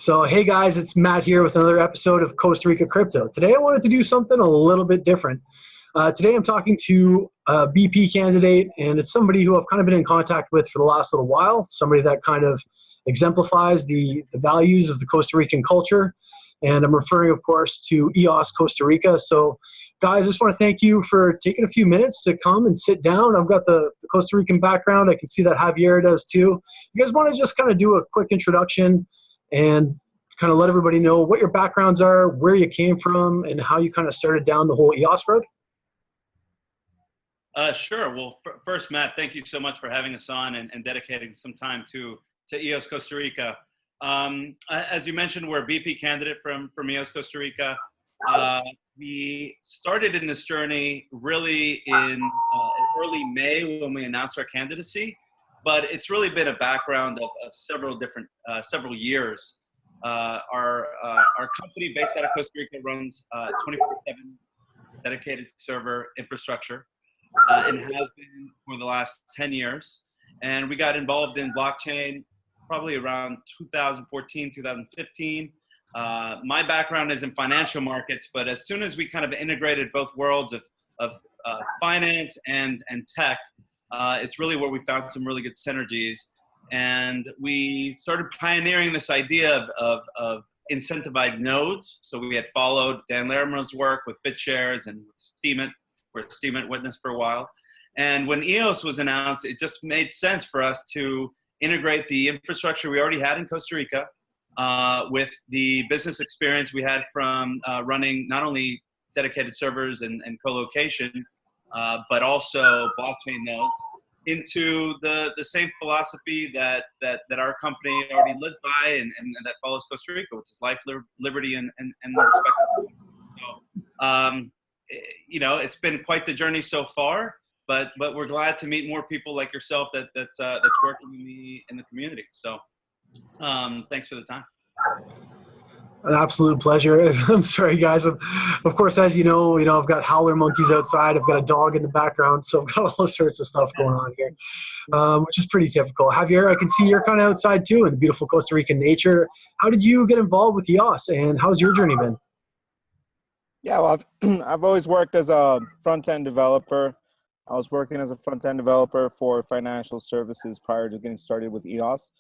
So, hey guys, it's Matt here with another episode of Costa Rica Crypto. Today I wanted to do something a little bit different. Today I'm talking to a BP candidate, and it's somebody who I've kind of been in contact with for the last little while, somebody that kind of exemplifies the values of the Costa Rican culture. And I'm referring, of course, to EOS Costa Rica. So, guys, I just want to thank you for taking a few minutes to come and sit down. I've got the Costa Rican background. I can see that Javier does too. You guys want to just kind of do a quick introduction and kind of let everybody know what your backgrounds are, where you came from, and how you kind of started down the whole EOS road? Sure. Well, first, Matt, thank you so much for having us on and dedicating some time to EOS Costa Rica. As you mentioned, we're a BP candidate from EOS Costa Rica. We started in this journey really in early May when we announced our candidacy, but it's really been a background of several years. Our company based out of Costa Rica runs 24/7 dedicated server infrastructure and has been for the last 10 years. And we got involved in blockchain probably around 2014, 2015. My background is in financial markets, but as soon as we kind of integrated both worlds of finance and tech, it's really where we found some really good synergies. And we started pioneering this idea of incentivized nodes. So we had followed Dan Larimer's work with BitShares and with Steemit. We're Steemit Witness for a while. And when EOS was announced, it just made sense for us to integrate the infrastructure we already had in Costa Rica with the business experience we had from running not only dedicated servers and co-location, but also blockchain nodes, into the same philosophy that our company already lived by and that follows Costa Rica, which is life, liberty, and respect. So, it's been quite the journey so far, but we're glad to meet more people like yourself that's working in the community. So, thanks for the time. An absolute pleasure. I'm sorry, guys. Of course, as you know, I've got howler monkeys outside. I've got a dog in the background, so I've got all sorts of stuff going on here, which is pretty typical. Javier, I can see you're kind of outside too in the beautiful Costa Rican nature. How did you get involved with EOS, and how's your journey been? Yeah, well, I've always worked as a front-end developer. I was working as a front-end developer for financial services prior to getting started with EOS.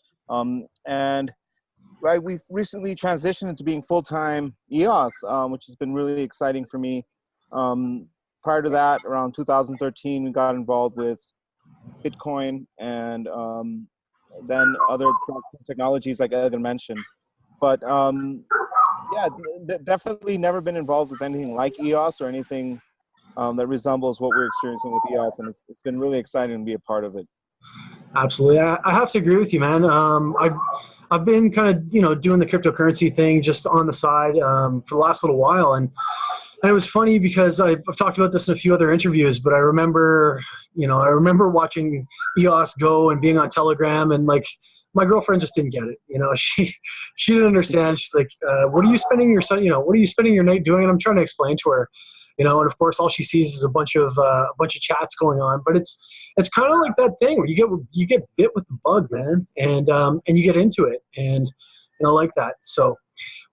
Right, we've recently transitioned into being full-time EOS, which has been really exciting for me. Prior to that, around 2013, we got involved with Bitcoin and then other technologies like Edgar mentioned. But yeah, definitely never been involved with anything like EOS or anything that resembles what we're experiencing with EOS, and it's been really exciting to be a part of it. Absolutely. I have to agree with you, man. I've been kind of, doing the cryptocurrency thing just on the side for the last little while. And it was funny because I've talked about this in a few other interviews, but I remember watching EOS go and being on Telegram, and like my girlfriend just didn't get it. She didn't understand. She's like, what are you spending your night doing? And I'm trying to explain to her, and of course all she sees is a bunch of chats going on. But it's kind of like that thing where you get bit with the bug, man, and you get into it, and I like that. So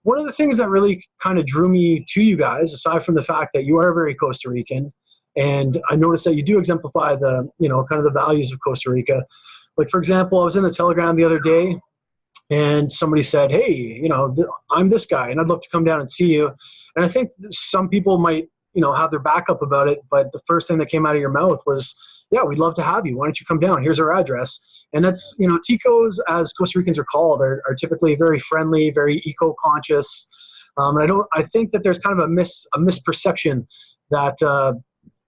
one of the things that really kind of drew me to you guys, aside from the fact that you are very Costa Rican, and I noticed that you do exemplify the kind of the values of Costa Rica. Like, for example, I was in a Telegram the other day, and somebody said, hey, I'm this guy, and I'd love to come down and see you. And I think some people might have their backup about it, but the first thing that came out of your mouth was, yeah, we'd love to have you. Why don't you come down? Here's our address. And that's, Ticos, as Costa Ricans are called, are typically very friendly, very eco-conscious. And I think that there's kind of a misperception that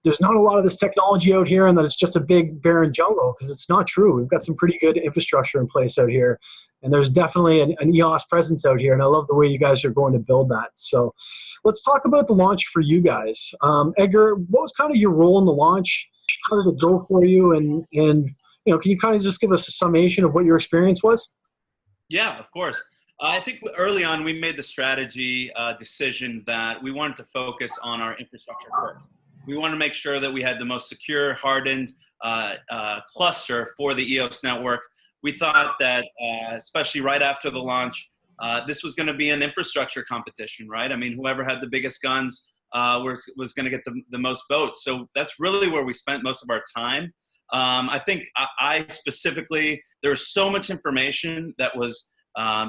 there's not a lot of this technology out here and that it's just a big barren jungle, because it's not true. We've got some pretty good infrastructure in place out here. And there's definitely an EOS presence out here, and I love the way you guys are going to build that. So let's talk about the launch for you guys. Edgar, what was kind of your role in the launch? How did it go for you? And can you kind of just give us a summation of what your experience was? Yeah, of course. I think early on we made the strategy decision that we wanted to focus on our infrastructure first. We wanted to make sure that we had the most secure, hardened cluster for the EOS network. We thought that, especially right after the launch, this was going to be an infrastructure competition, right? I mean, whoever had the biggest guns was going to get the most votes. So that's really where we spent most of our time. I think I specifically, there was so much information that was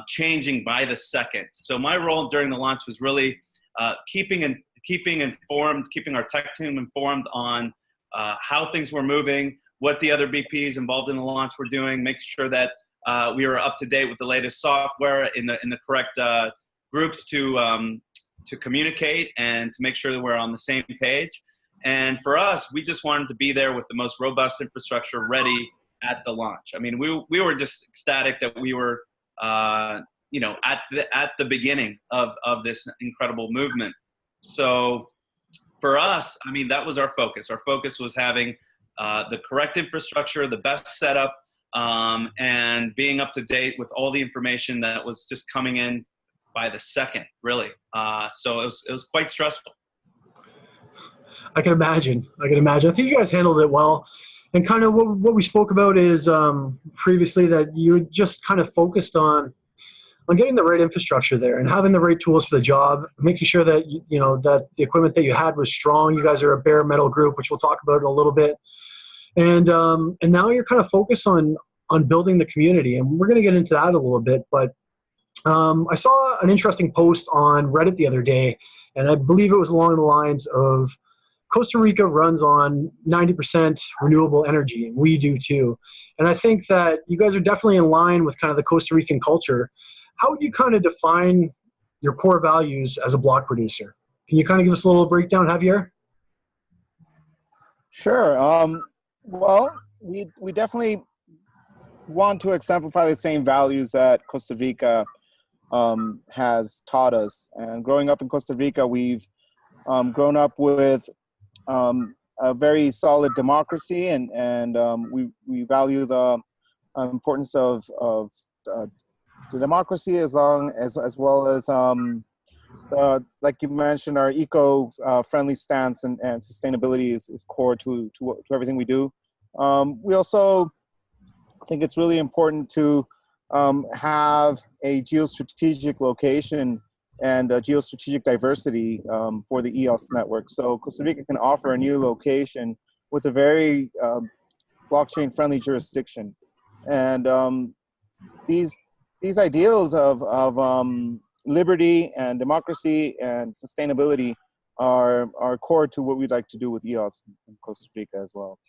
changing by the second. So my role during the launch was really keeping informed, keeping our tech team informed on how things were moving, what the other BPs involved in the launch were doing, making sure that we were up to date with the latest software in the correct groups to communicate and to make sure that we're on the same page. And for us, we just wanted to be there with the most robust infrastructure ready at the launch. I mean, we were just ecstatic that we were, at the beginning of this incredible movement. So for us, I mean, that was our focus. Our focus was having the correct infrastructure, the best setup, and being up to date with all the information that was just coming in by the second, really. So it was quite stressful. I can imagine. I think you guys handled it well. And kind of what we spoke about is previously that you just kind of focused on getting the right infrastructure there and having the right tools for the job, making sure that that the equipment that you had was strong. You guys are a bare metal group, which we'll talk about in a little bit. And now you're kind of focused on building the community, and we're going to get into that a little bit. But I saw an interesting post on Reddit the other day, and I believe it was along the lines of Costa Rica runs on 90% renewable energy, and we do too. And I think that you guys are definitely in line with kind of the Costa Rican culture. How would you kind of define your core values as a block producer? Can you kind of give us a little breakdown, Javier? Sure. Well, we definitely want to exemplify the same values that Costa Rica has taught us. And growing up in Costa Rica, we've grown up with a very solid democracy, and we value the importance of the democracy as well as like you mentioned, our eco-friendly stance and sustainability is core to everything we do. We also think it's really important to have a geostrategic location and geostrategic diversity for the EOS network. So Costa Rica can offer a new location with a very blockchain-friendly jurisdiction. And these ideals of liberty and democracy and sustainability are core to what we'd like to do with EOS in Costa Rica as well.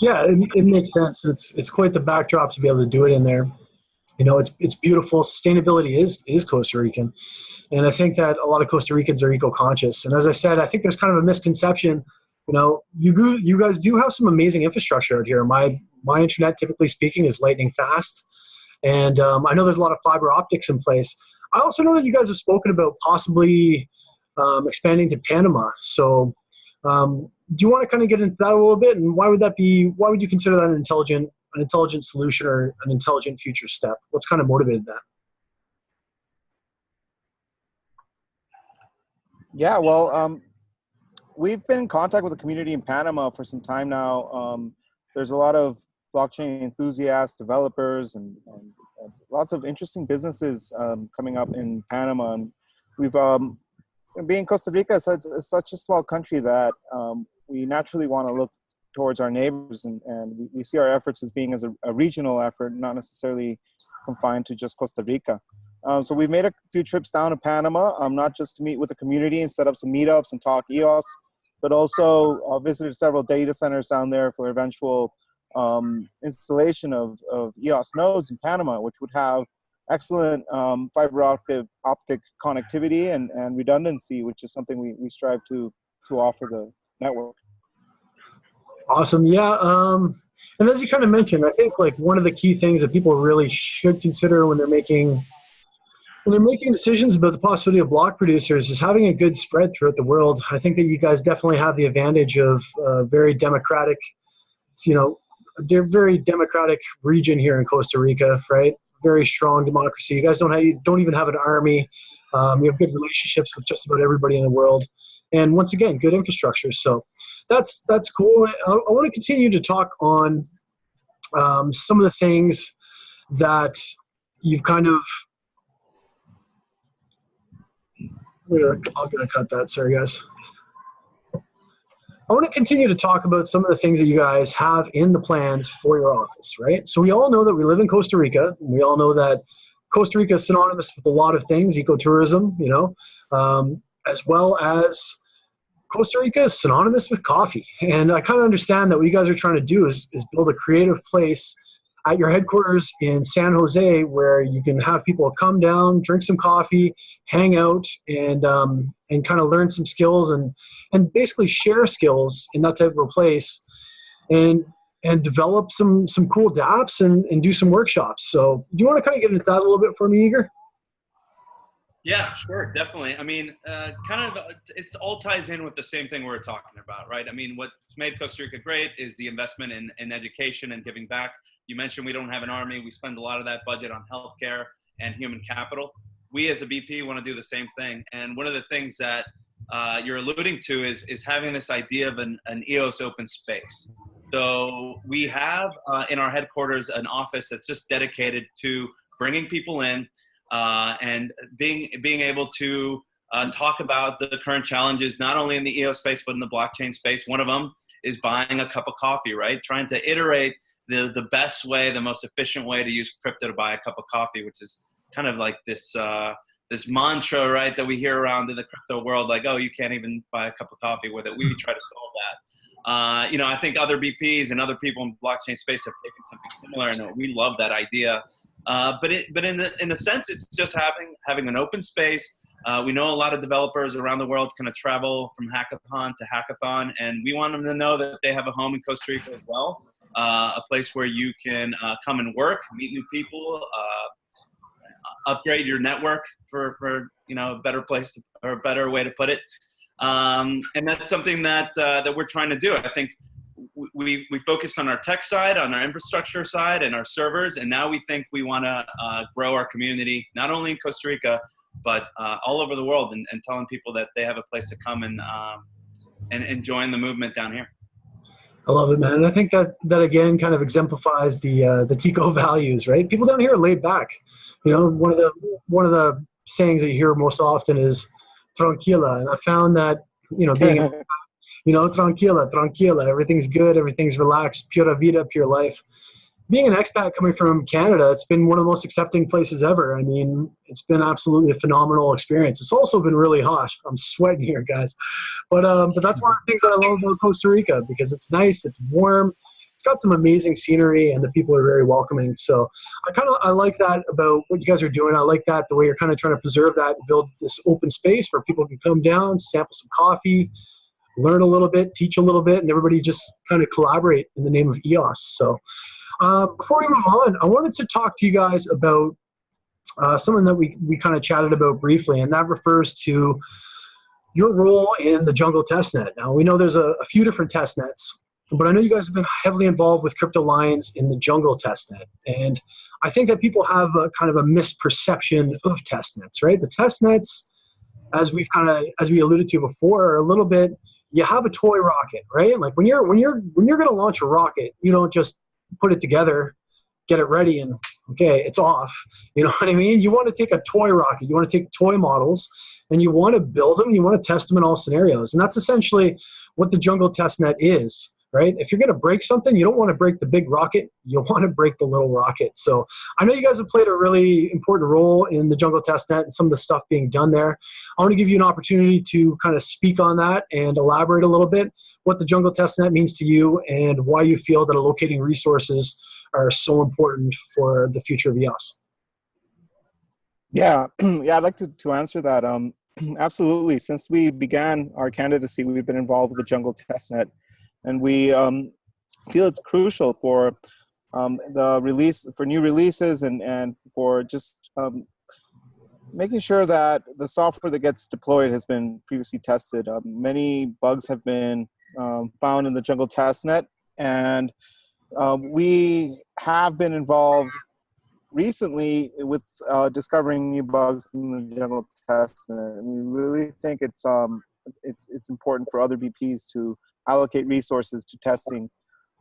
Yeah, it makes sense. It's quite the backdrop to be able to do it in there. It's beautiful. Sustainability is Costa Rican. And I think that a lot of Costa Ricans are eco-conscious. And as I said, I think there's kind of a misconception. You guys do have some amazing infrastructure out here. My internet, typically speaking, is lightning fast. And I know there's a lot of fiber optics in place. I also know that you guys have spoken about possibly expanding to Panama. So do you want to kind of get into that a little bit? And why would you consider that an intelligent solution or an intelligent future step? What's kind of motivated that? Yeah, well, we've been in contact with the community in Panama for some time now. There's a lot of blockchain enthusiasts, developers, and lots of interesting businesses coming up in Panama. And we've, being Costa Rica is such a small country that we naturally want to look towards our neighbors, and we see our efforts as being as a regional effort, not necessarily confined to just Costa Rica. So we've made a few trips down to Panama, not just to meet with the community and set up some meetups and talk EOS, but also visited several data centers down there for eventual installation of EOS nodes in Panama, which would have excellent fiber optic connectivity and redundancy, which is something we strive to offer the network. Awesome. Yeah. And as you kind of mentioned, I think like one of the key things that people really should consider when they're making decisions about the possibility of block producers is having a good spread throughout the world. I think that you guys definitely have the advantage of a very democratic, very democratic region here in Costa Rica, right? Very strong democracy. You guys don't even have an army. You have good relationships with just about everybody in the world. And once again, good infrastructure. So that's cool. I want to continue to talk on some of the things that you've kind of I'm gonna cut that. Sorry, guys. I want to continue to talk about some of the things that you guys have in the plans for your office, right? So we all know that we live in Costa Rica. We all know that Costa Rica is synonymous with a lot of things, ecotourism, as well as Costa Rica is synonymous with coffee. And I kind of understand that what you guys are trying to do is build a creative place at your headquarters in San Jose where you can have people come down, drink some coffee, hang out, and kind of learn some skills and basically share skills in that type of a place and develop some cool dApps and do some workshops. So do you want to kind of get into that a little bit for me, Edgar? Yeah, sure, definitely. I mean, it's all ties in with the same thing we're talking about, right? I mean, what's made Costa Rica great is the investment in education and giving back. You mentioned we don't have an army. We spend a lot of that budget on healthcare and human capital. We as a BP want to do the same thing. And one of the things that you're alluding to is having this idea of an EOS open space. So we have in our headquarters an office that's just dedicated to bringing people in, and being able to talk about the current challenges, not only in the EOS space, but in the blockchain space. One of them is buying a cup of coffee, right? Trying to iterate the best way, the most efficient way to use crypto to buy a cup of coffee, which is kind of like this mantra, right, that we hear around in the crypto world, like, oh, you can't even buy a cup of coffee with it. We try to solve that. I think other BPs and other people in the blockchain space have taken something similar, and we love that idea. But in a sense, it's just having an open space. We know a lot of developers around the world kind of travel from hackathon to hackathon, and we want them to know that they have a home in Costa Rica as well, a place where you can come and work, meet new people, upgrade your network for a better place or a better way to put it. And that's something that we're trying to do. I think we focused on our tech side, on our infrastructure side, and our servers, and now we think we want to grow our community not only in Costa Rica but all over the world, and telling people that they have a place to come and join the movement down here. I love it, man. And I think that again kind of exemplifies the Tico values, right? People down here are laid back. One of the sayings that you hear most often is tranquila, and I found that being tranquila, everything's good, everything's relaxed, pura vida, pure life. Being an expat coming from Canada, it's been one of the most accepting places ever. I mean, it's been absolutely a phenomenal experience. It's also been really hot. I'm sweating here, guys. But that's one of the things that I love about Costa Rica, because it's nice, it's warm, it's got some amazing scenery, and the people are very welcoming. So I like that about what you guys are doing. I like that the way you're kind of trying to preserve that and build this open space where people can come down, sample some coffee, learn a little bit, teach a little bit, and everybody just kind of collaborate in the name of EOS. So before we move on, I wanted to talk to you guys about something that we kind of chatted about briefly, and that refers to your role in the Jungle testnet. Now, we know there's a few different testnets, but I know you guys have been heavily involved with Crypto Lions in the Jungle testnet, and I think that people have a kind of a misperception of testnets, right? The testnets, as we alluded to before, are a little bit, you have a toy rocket, right? Like when you're going to launch a rocket, you don't just put it together, get it ready, and okay, it's off. You know what I mean? You want to take a toy rocket, you want to take toy models, and you want to build them, you want to test them in all scenarios. And that's essentially what the Jungle testnet is, right? If you're going to break something, you don't want to break the big rocket, you want to break the little rocket. So I know you guys have played a really important role in the Jungle testnet and some of the stuff being done there. I want to give you an opportunity to kind of speak on that and elaborate a little bit what the Jungle testnet means to you and why you feel that allocating resources are so important for the future of EOS. Yeah, I'd like to answer that. Absolutely. Since we began our candidacy, we've been involved with the Jungle testnet, and we feel it's crucial for the release, for new releases, and for just making sure that the software that gets deployed has been previously tested. Many bugs have been found in the Jungle testnet, and we have been involved recently with discovering new bugs in the Jungle testnet. We really think it's important for other BPs to allocate resources to testing,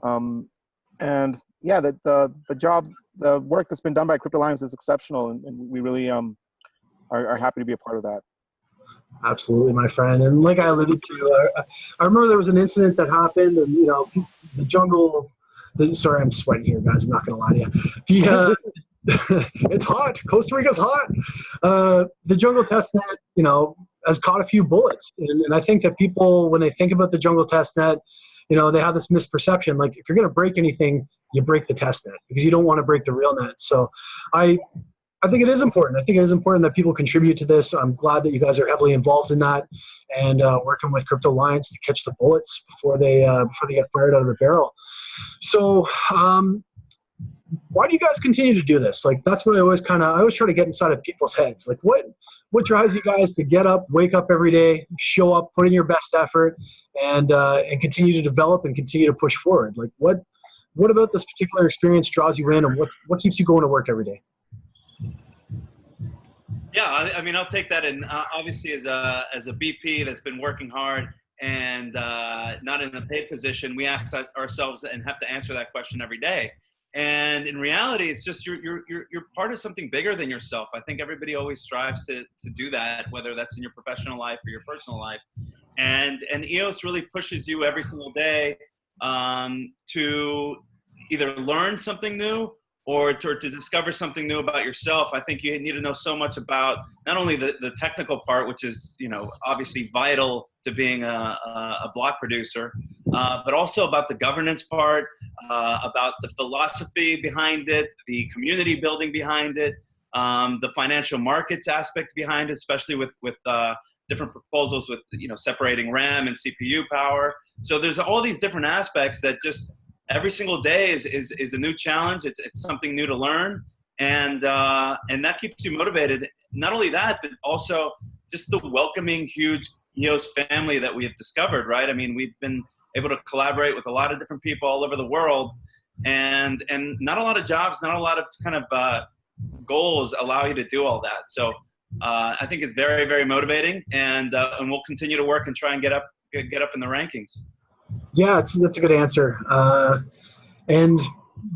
and yeah, that the work that's been done by Crypto Lions is exceptional, and we really are happy to be a part of that. Absolutely, my friend. And like I alluded to, I remember there was an incident that happened, and the jungle. Sorry, I'm sweating here, guys. I'm not going to lie to you. This is It's hot. Costa Rica's hot. The jungle test net, has caught a few bullets, and I think that people, when they think about the jungle test net, they have this misperception. Like, if you're going to break anything, you break the test net because you don't want to break the real net. So, I think it is important. I think it is important that people contribute to this. I'm glad that you guys are heavily involved in that and working with Crypto Alliance to catch the bullets before they get fired out of the barrel. So, why do you guys continue to do this? Like, that's what I always try to get inside of people's heads. Like, what drives you guys to get up, wake up every day, show up, put in your best effort, and continue to develop and continue to push forward? Like, what about this particular experience draws you in, and what keeps you going to work every day? Yeah, I mean, I'll take that. And obviously, as a BP that's been working hard and not in a paid position, we ask ourselves and have to answer that question every day. And in reality, it's just you're part of something bigger than yourself. I think everybody always strives to do that, whether that's in your professional life or your personal life. And EOS really pushes you every single day to either learn something new or to discover something new about yourself. I think you need to know so much about not only the technical part, which is, obviously vital to being a block producer, but also about the governance part, about the philosophy behind it, the community building behind it, the financial markets aspect behind it, especially with different proposals with, separating RAM and CPU power. So there's all these different aspects that just every single day is a new challenge. It's something new to learn. And that keeps you motivated. Not only that, but also just the welcoming, huge EOS family that we have discovered, right? I mean, we've been able to collaborate with a lot of different people all over the world, and not a lot of jobs, not a lot of kind of goals allow you to do all that. So I think it's very, very motivating, and we'll continue to work and try and get up in the rankings. Yeah, that's a good answer. And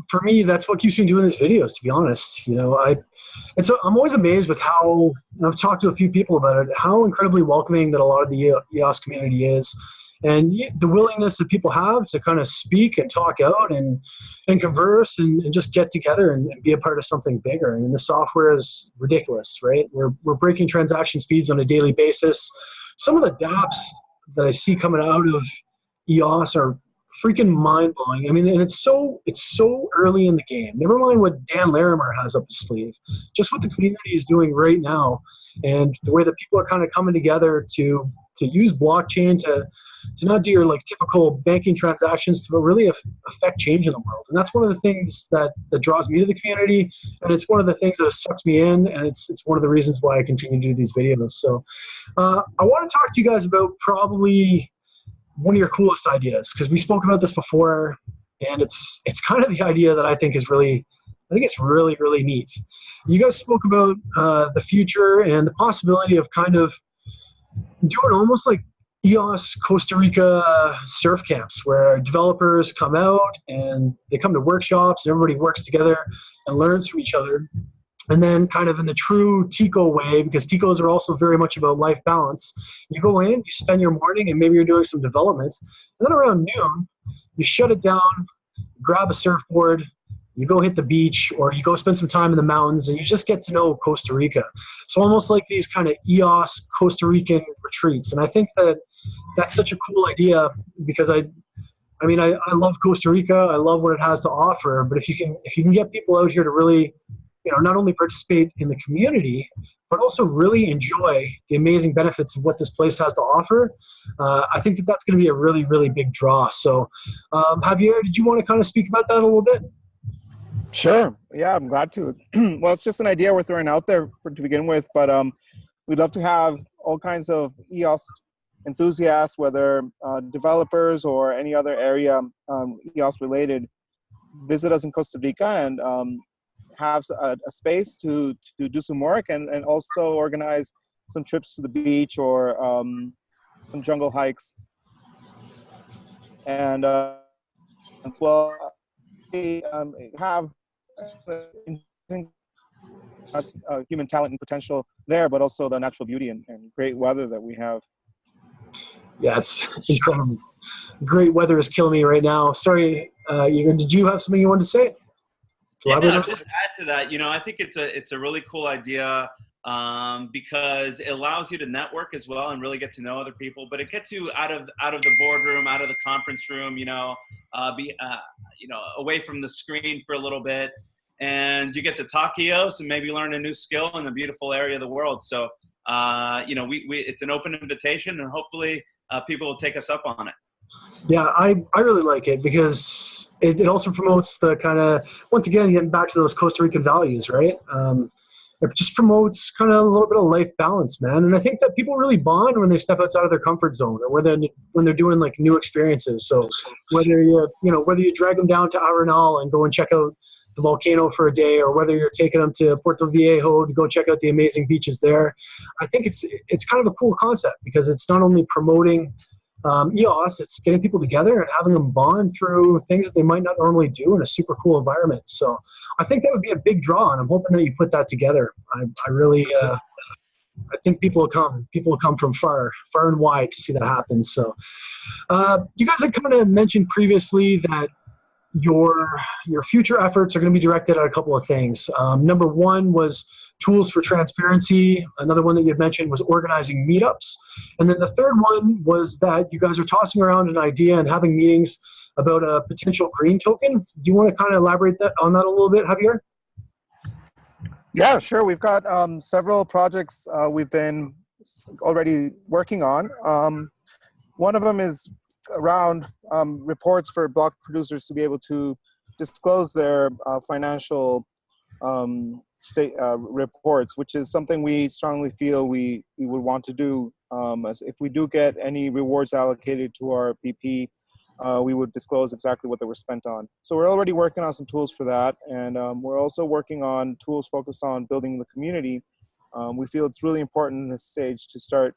for me, that's what keeps me doing these videos, to be honest. I'm always amazed with how, and I've talked to a few people about it, how incredibly welcoming that a lot of the EOS community is. And the willingness that people have to kind of speak and talk out and converse and just get together and be a part of something bigger. And the software is ridiculous, right? We're breaking transaction speeds on a daily basis. Some of the dApps that I see coming out of EOS are freaking mind-blowing. I mean, and it's so early in the game. Never mind what Dan Larimer has up his sleeve. Just what the community is doing right now, and the way that people are kind of coming together to use blockchain to not do your typical banking transactions, but really affect change in the world. And that's one of the things that draws me to the community, and it's one of the things that has sucked me in, and it's one of the reasons why I continue to do these videos. So I want to talk to you guys about probably one of your coolest ideas, because we spoke about this before, and it's kind of the idea that I think it's really, really neat. You guys spoke about the future and the possibility of kind of doing almost like EOS Costa Rica surf camps, where developers come out and they come to workshops and everybody works together and learns from each other. And then kind of in the true Tico way, because Ticos are also very much about life balance, you go in, you spend your morning, and maybe you're doing some development. And then around noon, you shut it down, grab a surfboard, you go hit the beach, or you go spend some time in the mountains, and you just get to know Costa Rica. So almost like these kind of EOS Costa Rican retreats. And I think that that's such a cool idea, because I love Costa Rica. I love what it has to offer. But if you can get people out here to really, not only participate in the community, but also really enjoy the amazing benefits of what this place has to offer, I think that's going to be a really, really big draw. So, Javier, did you want to kind of speak about that a little bit? Sure. Yeah, I'm glad to. Well, it's just an idea we're throwing out there to begin with, but we'd love to have all kinds of EOS enthusiasts, whether developers or any other area EOS related, visit us in Costa Rica and have a space to do some work and also organize some trips to the beach or some jungle hikes. And we have human talent and potential there, but also the natural beauty and great weather that we have. Yeah, it's incredible. Great weather is killing me right now. Sorry, Igor, did you have something you wanted to say? Yeah, just add to that. I think it's a really cool idea because it allows you to network as well and really get to know other people. But it gets you out of the boardroom, out of the conference room. Away from the screen for a little bit, and you get to talk EOS and maybe learn a new skill in a beautiful area of the world. So, it's an open invitation, and hopefully people will take us up on it. Yeah, I really like it because it also promotes the kind of, once again, getting back to those Costa Rican values, right? It just promotes kind of a little bit of life balance, man. And I think that people really bond when they step outside of their comfort zone, or when they're doing like new experiences. So whether you drag them down to Arenal and go and check out the volcano for a day, or whether you're taking them to Puerto Viejo to go check out the amazing beaches there, I think it's kind of a cool concept because it's not only promoting EOS, it's getting people together and having them bond through things that they might not normally do in a super cool environment. So I think that would be a big draw, and I'm hoping that you put that together. I really, I think people will come. People will come from far and wide to see that happen. So you guys had kind of mentioned previously that your future efforts are going to be directed at a couple of things. Number one was tools for transparency. Another one that you had mentioned was organizing meetups. And then the third one was that you guys are tossing around an idea and having meetings about a potential green token. Do you want to kind of elaborate on that a little bit, Javier? Yeah, sure. We've got several projects we've been already working on. One of them is around reports for block producers to be able to disclose their financial state reports, which is something we strongly feel we would want to do. As if we do get any rewards allocated to our BP, we would disclose exactly what they were spent on. So we're already working on some tools for that, and we're also working on tools focused on building the community. We feel it's really important in this stage to start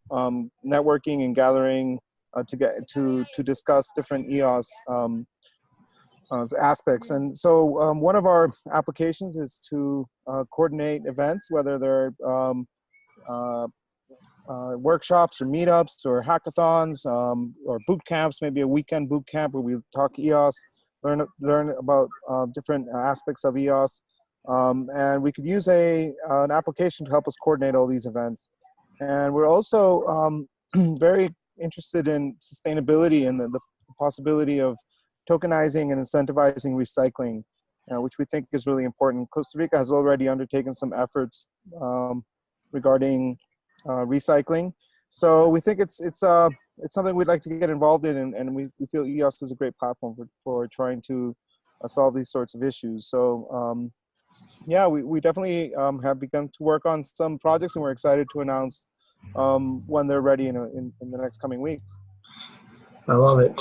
networking and gathering to discuss different EOS aspects. And so one of our applications is to coordinate events, whether they're workshops or meetups or hackathons or boot camps, maybe a weekend boot camp where we talk EOS, learn about different aspects of EOS. And we could use an application to help us coordinate all these events. And we're also very interested in sustainability and the possibility of tokenizing and incentivizing recycling, which we think is really important. Costa Rica has already undertaken some efforts regarding recycling. So we think it's something we'd like to get involved in, and we feel EOS is a great platform for trying to solve these sorts of issues. So yeah, we definitely have begun to work on some projects, and we're excited to announce when they're ready in the next coming weeks. I love it.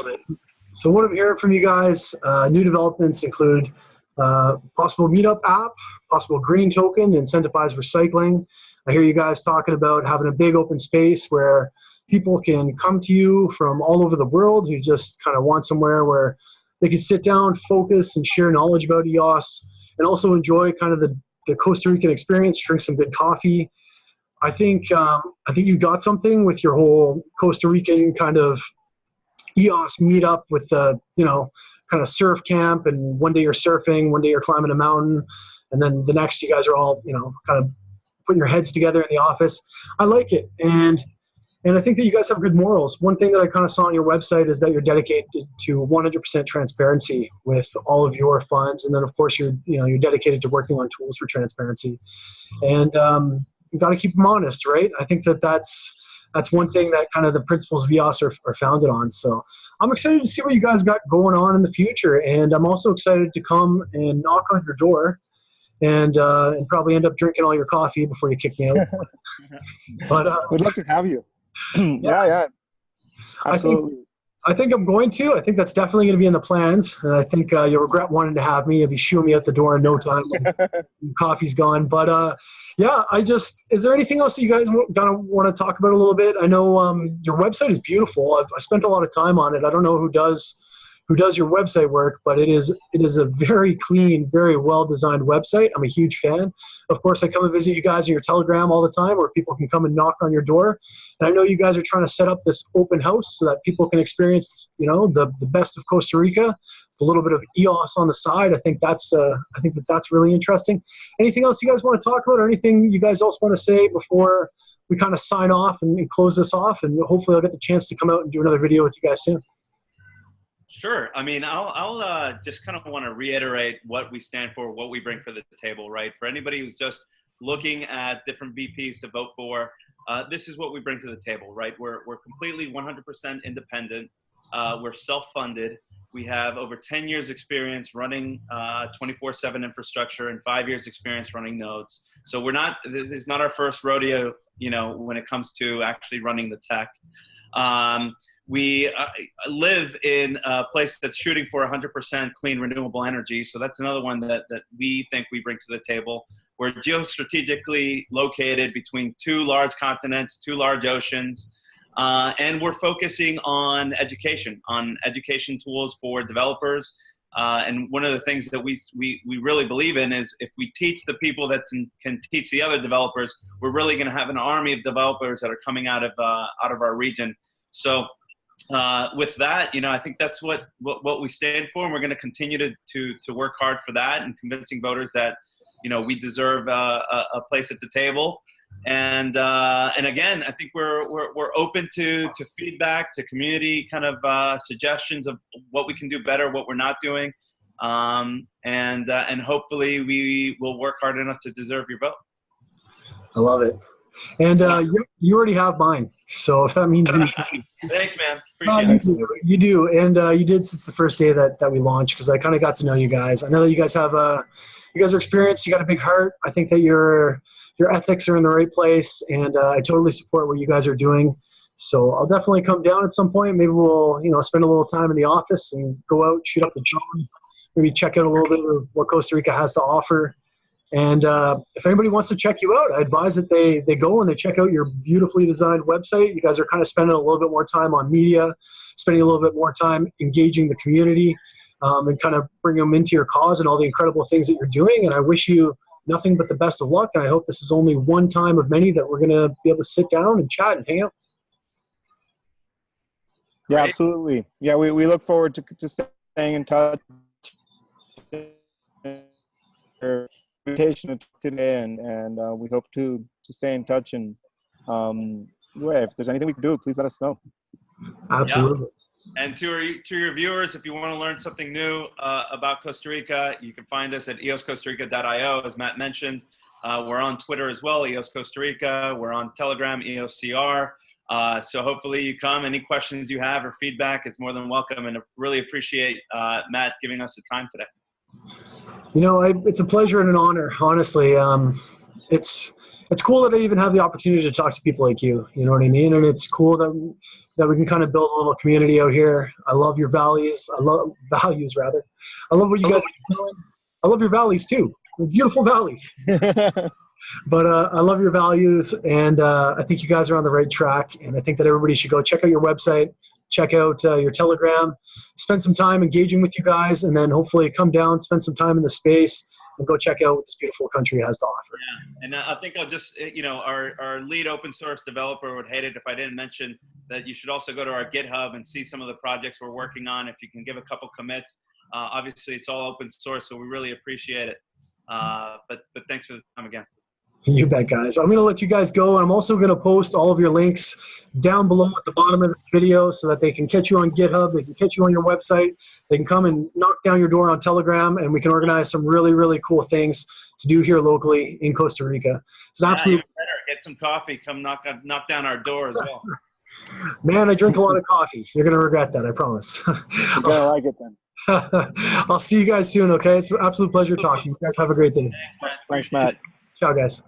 So what I'm hearing from you guys, new developments include possible meetup app, possible green token, incentivized recycling. I hear you guys talking about having a big open space where people can come to you from all over the world who just kind of want somewhere where they can sit down, focus, and share knowledge about EOS, and also enjoy kind of the Costa Rican experience, drink some good coffee. I think you got something with your whole Costa Rican kind of EOS meetup with the, kind of surf camp, and one day you're surfing, one day you're climbing a mountain, and then the next you guys are all, kind of putting your heads together in the office. I like it. And I think that you guys have good morals. One thing that I kind of saw on your website is that you're dedicated to 100% transparency with all of your funds. And then of course you're dedicated to working on tools for transparency, and you got to keep them honest, right? I think that's one thing that kind of the principles of EOS are founded on. So I'm excited to see what you guys got going on in the future. And I'm also excited to come and knock on your door and probably end up drinking all your coffee before you kick me out. But we'd love to have you. Yeah. Absolutely. I think I'm going to. I think that's definitely going to be in the plans. And I think you'll regret wanting to have me. You'll be shooing me out the door in no time when coffee's gone. But yeah, is there anything else that you guys gonna want to talk about a little bit? I know your website is beautiful. I spent a lot of time on it. I don't know who does who does your website work, but it is a very clean, very well-designed website. I'm a huge fan. Of course, I come and visit you guys in your Telegram all the time where people can come and knock on your door. And I know you guys are trying to set up this open house so that people can experience, the best of Costa Rica. It's a little bit of EOS on the side. I think that's really interesting. Anything else you guys want to talk about, or anything you guys else want to say before we kind of sign off and close this off? And hopefully I'll get the chance to come out and do another video with you guys soon. Sure. I mean, I'll just kind of want to reiterate what we stand for, what we bring for the table, right? For anybody who's just looking at different VPs to vote for, this is what we bring to the table, right? We're completely 100% independent. We're self-funded. We have over 10 years experience running 24/7 infrastructure and 5 years experience running nodes. So this is not our first rodeo, when it comes to actually running the tech. We live in a place that's shooting for 100% clean renewable energy. So that's another one that we think we bring to the table. We're geostrategically located between two large continents, two large oceans. And we're focusing on education tools for developers. And one of the things that we really believe in is if we teach the people that can teach the other developers, we're really going to have an army of developers that are coming out of our region. So with that, I think that's what we stand for, and we're going to continue to work hard for that and convincing voters that we deserve a place at the table. And again, I think we're open to feedback, to community kind of suggestions of what we can do better, what we're not doing, and hopefully we will work hard enough to deserve your vote. I love it. And you already have mine, so if that means anything. Thanks, man. Appreciate it. You do, and you did since the first day that we launched, because I kind of got to know you guys. I know that you guys have you guys are experienced. You got a big heart. I think that your ethics are in the right place, and I totally support what you guys are doing. So I'll definitely come down at some point. Maybe we'll spend a little time in the office and go out, shoot up the drone, maybe check out a little bit of what Costa Rica has to offer. And if anybody wants to check you out, I advise that they go and they check out your beautifully designed website. You guys are kind of spending a little bit more time on media, spending a little bit more time engaging the community, and kind of bring them into your cause and all the incredible things that you're doing. And I wish you nothing but the best of luck. And I hope this is only one time of many that we're going to be able to sit down and chat and hang out. Yeah, absolutely. Yeah, we look forward to staying in touch. Invitation today, and we hope to stay in touch. And if there's anything we can do, please let us know. Absolutely. Yeah. And to your viewers, if you want to learn something new about Costa Rica, you can find us at eoscostarica.io, as Matt mentioned. We're on Twitter as well, EOS Costa Rica. We're on Telegram, EOSCR. So hopefully you come. Any questions you have or feedback, it's more than welcome. And I really appreciate Matt giving us the time today. It's a pleasure and an honor, honestly. It's cool that I even have the opportunity to talk to people like you, you know what I mean? And it's cool that we can kind of build a little community out here. I love your values. I love what you guys are doing. I love your valleys too. They're beautiful valleys. But I love your values, and I think you guys are on the right track. And I think that everybody should go check out your website, check out your Telegram, spend some time engaging with you guys, and then hopefully come down, spend some time in the space, and go check out what this beautiful country has to offer. Yeah, and I think I'll just, our lead open source developer would hate it if I didn't mention that you should also go to our GitHub and see some of the projects we're working on. If you can give a couple commits, obviously it's all open source, so we really appreciate it. But thanks for the time again. You bet, guys. I'm going to let you guys go, and I'm also going to post all of your links down below at the bottom of this video so that they can catch you on GitHub, they can catch you on your website, they can come and knock down your door on Telegram, and we can organize some really, really cool things to do here locally in Costa Rica. It's an absolute better. Get some coffee, come knock down our door as well. Man, I drink a lot of coffee. You're going to regret that, I promise. You're going to like it then. I'll see you guys soon, okay? It's an absolute pleasure talking. You guys have a great day. Thanks, Matt. Ciao, guys.